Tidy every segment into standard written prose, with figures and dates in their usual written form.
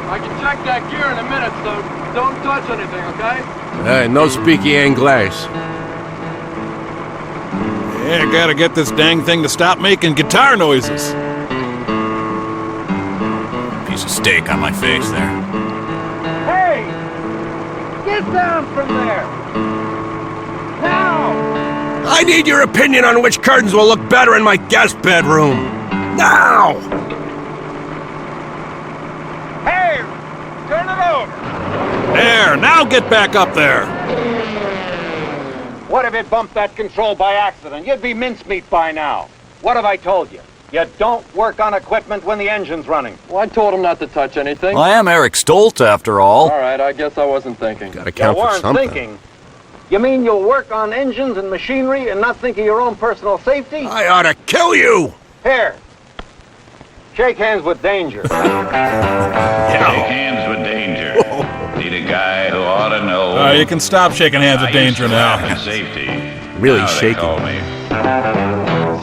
I can check that gear in a minute, so don't touch anything, okay? Hey, no speaky English. Yeah, I gotta get this dang thing to stop making guitar noises. Piece of steak on my face there. Hey! Get down from there! Now! I need your opinion on which curtains will look better in my guest bedroom. Now! Hey! Turn it over! There, now get back up there. What if it bumped that control by accident? You'd be mincemeat by now. What have I told you? You don't work on equipment when the engine's running. Well, I told him not to touch anything. Well, I am Eric Stoltz, after all. All right, I guess I wasn't thinking. Gotta count You for weren't something. thinking. You mean you'll work on engines and machinery and not think of your own personal safety? I ought to kill you! Here. Shake hands with danger. Shake hands with danger. Need a guy who ought to know. You can stop shaking hands with danger now. And safety. Really Now they shaking. call me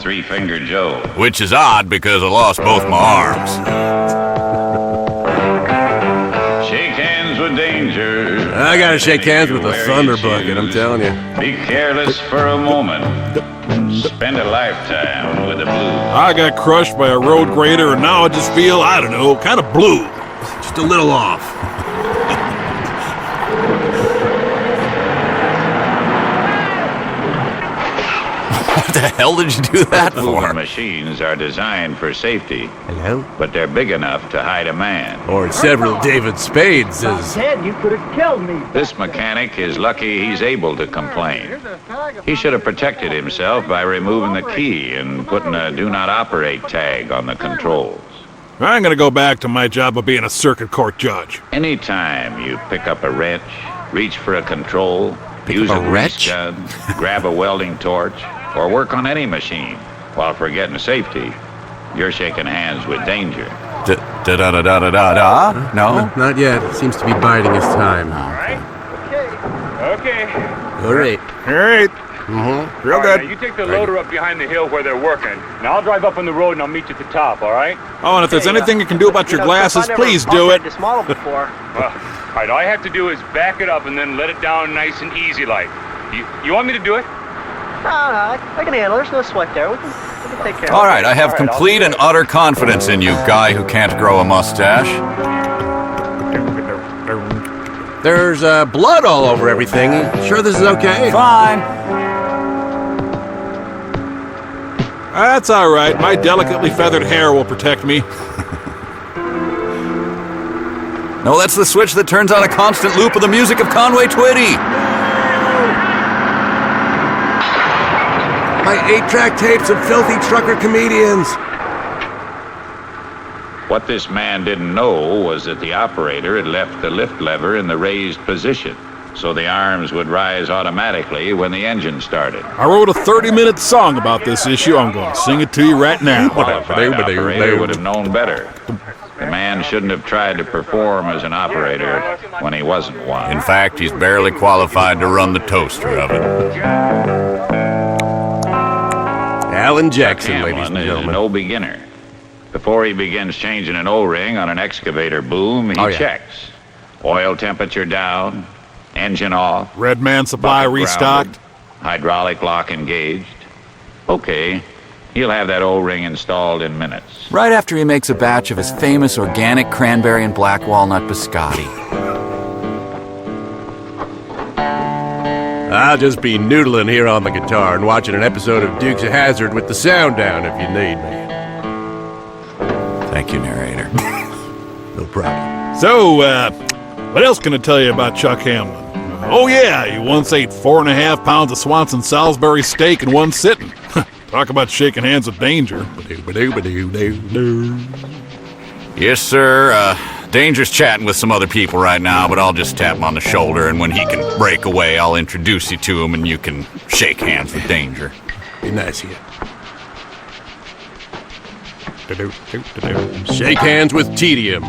Three-Finger Joe. Which is odd because I lost both my arms. Shake hands with danger. I gotta shake hands with a Wear thunder your bucket, I'm shoes. telling you. Be careless for a moment. Spend a lifetime with the blues. I got crushed by a road grader and now I just feel, I don't know, kind of blue. Just a little off. What the hell did you do that Moving for? machines are designed for safety, Hello? but they're big enough to hide a man. Or several David Spades is... Ted, you could have killed me. This mechanic is lucky he's able to complain. He should have protected himself by removing the key and putting a do not operate tag on the controls. I'm gonna go back to my job of being a circuit court judge. Anytime you pick up a wrench, reach for a control, use up a a grease wrench? gun, grab a welding torch, or work on any machine while forgetting safety, you're shaking hands with danger. Da-da-da-da-da-da? No? Not yet. Seems to be biding his time. Okay. All right. All right. Mm-hmm. Real good. You take the loader up behind the hill where they're working. Now I'll drive up on the road and I'll meet you at the top, all right? Oh, and if there's anything you can do about your glasses, please do it. This model before. All right, all I have to do is back it up and then let it down nice and easy like. You want me to do it? I can handle it. There's no sweat there. We can take care of it. All right, I have complete and utter confidence in you, guy who can't grow a mustache. There's blood all over everything. Sure this is okay? Fine. That's all right. My delicately feathered hair will protect me. No, that's the switch that turns on a constant loop of the music of Conway Twitty. My 8-track tapes of filthy trucker comedians. What this man didn't know was that the operator had left the lift lever in the raised position, so the arms would rise automatically when the engine started. I wrote a 30-minute song about this issue. I'm going to sing it to you right now. A qualified operator would have known better. The man shouldn't have tried to perform as an operator when he wasn't one. In fact, he's barely qualified to run the toaster oven. Alan Jackson, ladies and Hamlin is gentlemen. no beginner. Before he begins changing an O-ring on an excavator boom, he checks. Oil temperature down, engine off, Red Man supply bucket restocked. grounded, hydraulic lock engaged. Okay, he'll have that O-ring installed in minutes. Right after he makes a batch of his famous organic cranberry and black walnut biscotti. I'll just be noodling here on the guitar and watching an episode of Dukes of Hazzard with the sound down if you need me. Thank you, narrator. No problem. So, what else can I tell you about Chuck Hamlin? Oh, yeah, he once ate 4.5 pounds of Swanson Salisbury steak in one sitting. Talk about shaking hands with danger. Yes, sir. Danger's chatting with some other people right now, but I'll just tap him on the shoulder, and when he can break away, I'll introduce you to him, and you can shake hands with Danger. Be nice of you. Shake hands with tedium.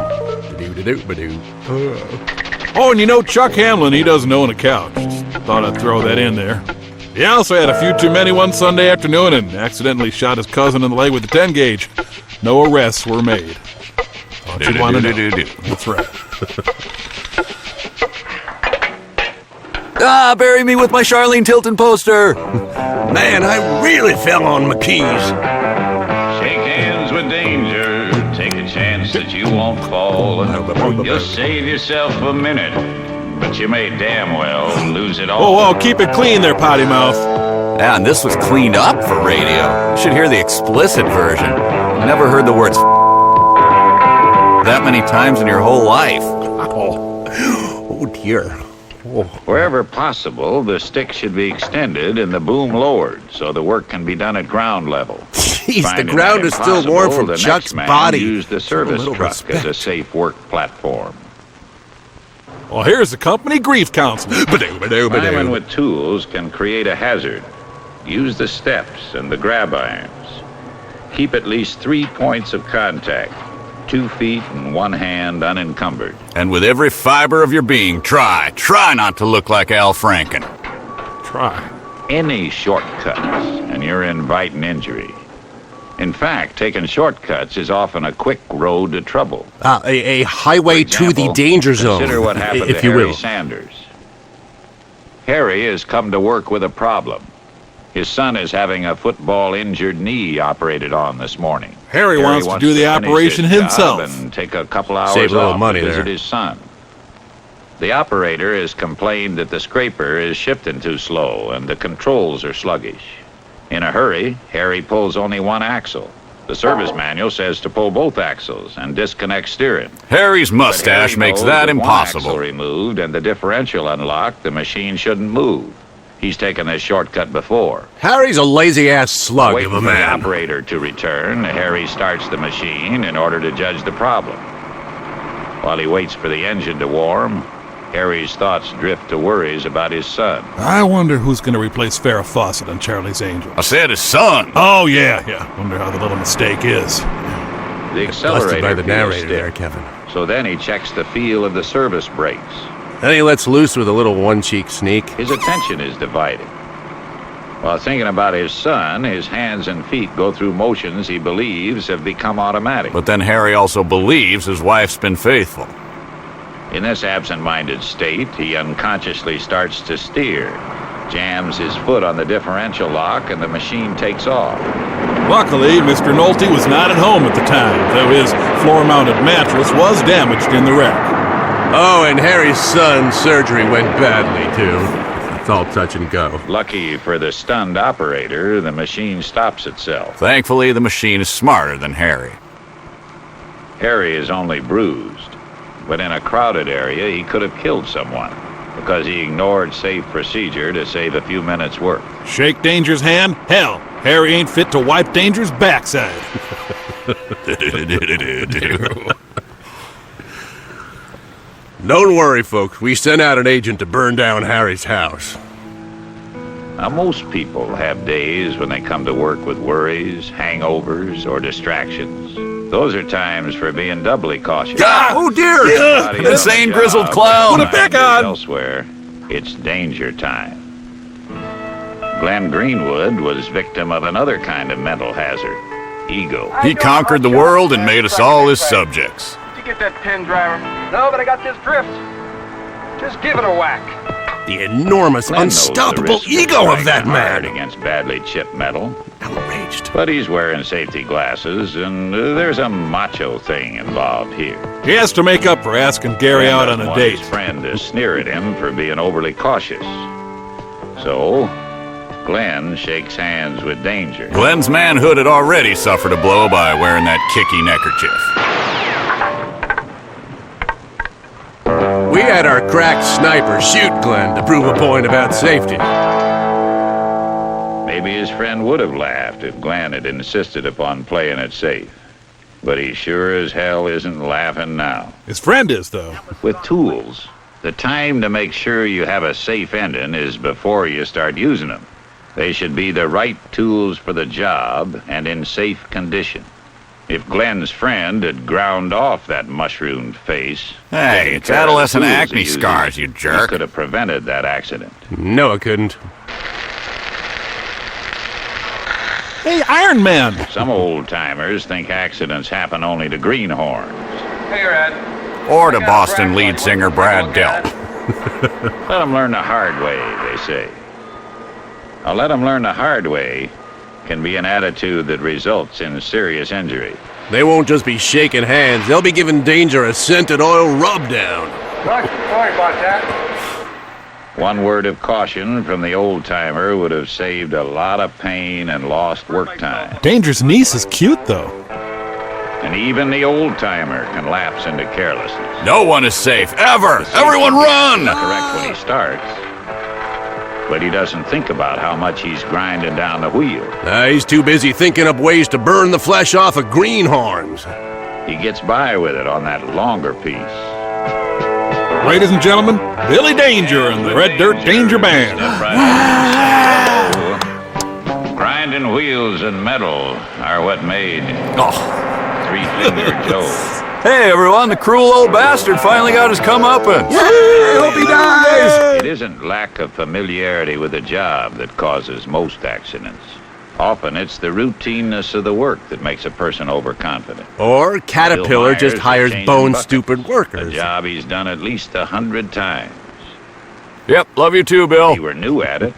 Oh, and you know, Chuck Hamlin, he doesn't own a couch. Just thought I'd throw that in there. He also had a few too many one Sunday afternoon and accidentally shot his cousin in the leg with a 10-gauge. No arrests were made. What you want to do. That's right. Ah, bury me with my Charlene Tilton poster. Man, I really fell on my keys. Shake hands with danger. Take a chance that you won't fall. You'll save yourself a minute, but you may damn well lose it all. Whoa, keep it clean there, potty mouth. Yeah, and this was cleaned up for radio. You should hear the explicit version. Never heard the words that many times in your whole life. Oh dear. Wherever possible, the stick should be extended and the boom lowered so the work can be done at ground level. Jeez, the Finding ground that is still warm impossible, from the Chuck's next man body. used the service little truck as a respect. safe work platform. Well, here's the company grief counselor. Firemen with tools can create a hazard. Use the steps and the grab irons. Keep at least 3 points of contact, 2 feet and 1 hand unencumbered. And with every fiber of your being, try not to look like Al Franken. Try. Any shortcuts, and you're inviting injury. In fact, taking shortcuts is often a quick road to trouble. A highway For example, to the danger zone, Consider what happened if to you Harry will. Sanders. Harry has come to work with a problem. His son is having a football-injured knee operated on this morning. Harry wants to do the finish operation his job himself. and take a couple hours Save a little off money to visit there. his son. The operator has complained that the scraper is shifting too slow and the controls are sluggish. In a hurry, Harry pulls only one axle. The service manual says to pull both axles and disconnect steering. Harry's But mustache Harry makes knows that if one axle impossible. removed and the differential unlocked, the machine shouldn't move. He's taken this shortcut before. Harry's a lazy-ass slug Waiting of a for the man. operator to return, Harry starts the machine in order to judge the problem. While he waits for the engine to warm, Harry's thoughts drift to worries about his son. I wonder who's going to replace Farrah Fawcett on Charlie's Angels. I said his son. Oh, yeah. Wonder how the little mistake is. The Busted accelerator by the feels narrator stiff, there, Kevin. so then he checks the feel of the service brakes. Then he lets loose with a little one-cheek sneak. His attention is divided. While thinking about his son, his hands and feet go through motions he believes have become automatic. But then Harry also believes his wife's been faithful. In this absent-minded state, he unconsciously starts to steer, jams his foot on the differential lock, and the machine takes off. Luckily, Mr. Nolte was not at home at the time, though his floor-mounted mattress was damaged in the wreck. Oh, and Harry's son's surgery went badly, too. It's all touch and go. Lucky for the stunned operator, the machine stops itself. Thankfully, the machine is smarter than Harry. Harry is only bruised, but in a crowded area, he could have killed someone because he ignored safe procedure to save a few minutes' work. Shake Danger's hand? Hell, Harry ain't fit to wipe Danger's backside. Don't worry, folks. We sent out an agent to burn down Harry's house. Now, most people have days when they come to work with worries, hangovers, or distractions. Those are times for being doubly cautious. Oh, dear! Somebody does Insane a grizzled job clown. that Put it back finds on. Elsewhere, it's danger time. Glenn Greenwood was victim of another kind of mental hazard, ego. He conquered the world and made us all his subjects. Did you get that pin, driver? No, but I got this drift. Just give it a whack. The enormous, Glenn knows the unstoppable risk ego of striking that hard man. against badly chipped metal. Outraged. But he's wearing safety glasses, and there's a macho thing involved here. He has to make up for asking Gary Glenn out on doesn't a want date. His friend to sneer at him for being overly cautious. So, Glenn shakes hands with danger. Glenn's manhood had already suffered a blow by wearing that kicky neckerchief. We had our cracked sniper shoot Glenn to prove a point about safety. Maybe his friend would have laughed if Glenn had insisted upon playing it safe. But he sure as hell isn't laughing now. His friend is, though. With tools, the time to make sure you have a safe ending is before you start using them. They should be the right tools for the job and in safe condition. If Glenn's friend had ground off that mushroomed face... Hey, taking it's care of the adolescent tools acne he uses, scars, you he jerk. could have prevented that accident. No, I couldn't. Hey, Iron Man! Some old-timers think accidents happen only to greenhorns. Hey, Red. Or to Boston lead singer Brad Delp. Let them learn the hard way, they say. Now, let them learn the hard way can be an attitude that results in serious injury. They won't just be shaking hands, they'll be giving Danger a scented oil rub down. Sorry about that. One word of caution from the old-timer would have saved a lot of pain and lost work time. Danger's niece is cute, though. And even the old-timer can lapse into carelessness. No one is safe, ever! Everyone run! Correct when he starts, but he doesn't think about how much he's grinding down the wheel. He's too busy thinking up ways to burn the flesh off of greenhorns. He gets by with it on that longer piece. Ladies and gentlemen, Billy Danger and the Red Dirt Danger Band. Grinding wheels and metal are what made Three-Finger Joe. Hey everyone, the cruel old bastard finally got his comeuppance. I hope he dies! It isn't lack of familiarity with the job that causes most accidents. Often it's the routineness of the work that makes a person overconfident. Or Caterpillar just hires bone-stupid A workers. job he's done at least 100 times. Yep, love you too, Bill. If he were new at it,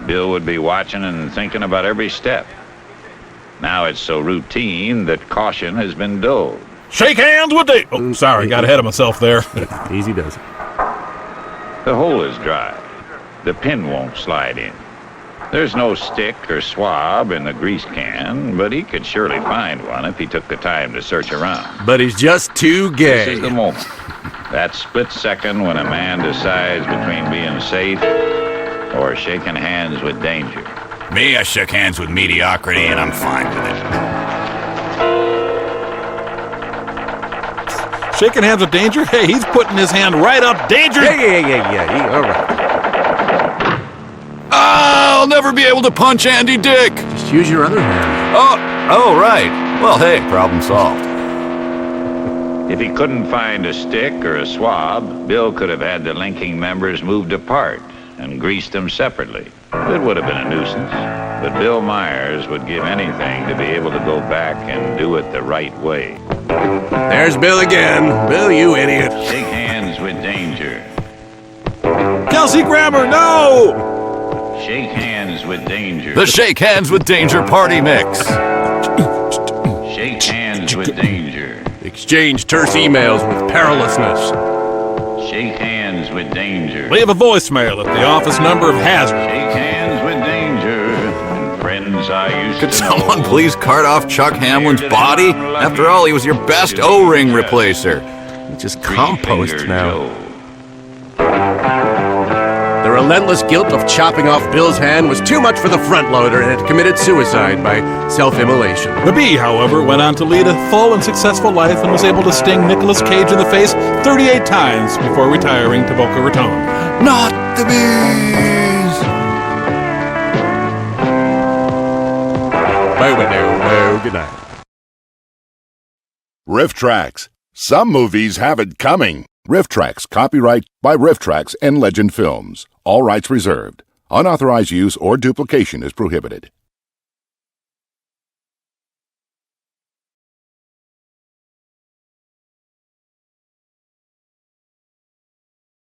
Bill would be watching and thinking about every step. Now it's so routine that caution has been dulled. Shake hands with Danger. Oh, sorry, got ahead of myself there. Easy does it. The hole is dry. The pin won't slide in. There's no stick or swab in the grease can, but he could surely find one if he took the time to search around. But he's just too This gay. is the moment. That split second when a man decides between being safe or shaking hands with danger. Me, I shook hands with mediocrity and I'm fine with it. Shaking hands with Danger? Hey, he's putting his hand right up Danger. Yeah. All right. I'll never be able to punch Andy Dick. Just use your other hand. Oh, right. Well, hey, problem solved. If he couldn't find a stick or a swab, Bill could have had the linking members moved apart and greased them separately. It would have been a nuisance, but Bill Myers would give anything to be able to go back and do it the right way. There's Bill again. Bill, you idiot. Shake hands with danger. Kelsey Grammer, no! Shake hands with danger. The Shake Hands with Danger party mix. Shake hands with danger. Exchange terse emails with perilousness. Shake hands with danger. Leave a voicemail at the office number of Hazard. Shake hands with danger. And friends I used Could to someone know. please cart off Chuck Hamlin's body? After all, he was your best O-ring replacer. It's just compost Three-Finger now. Joe. The relentless guilt of chopping off Bill's hand was too much for the front loader and had committed suicide by self-immolation. The Bee, however, went on to lead a full and successful life and was able to sting Nicolas Cage in the face 38 times before retiring to Boca Raton. Not the bees! Good night. Riff Tracks. Some movies have it coming. Riff Tracks, copyright by Riff Tracks and Legend Films. All rights reserved. Unauthorized use or duplication is prohibited.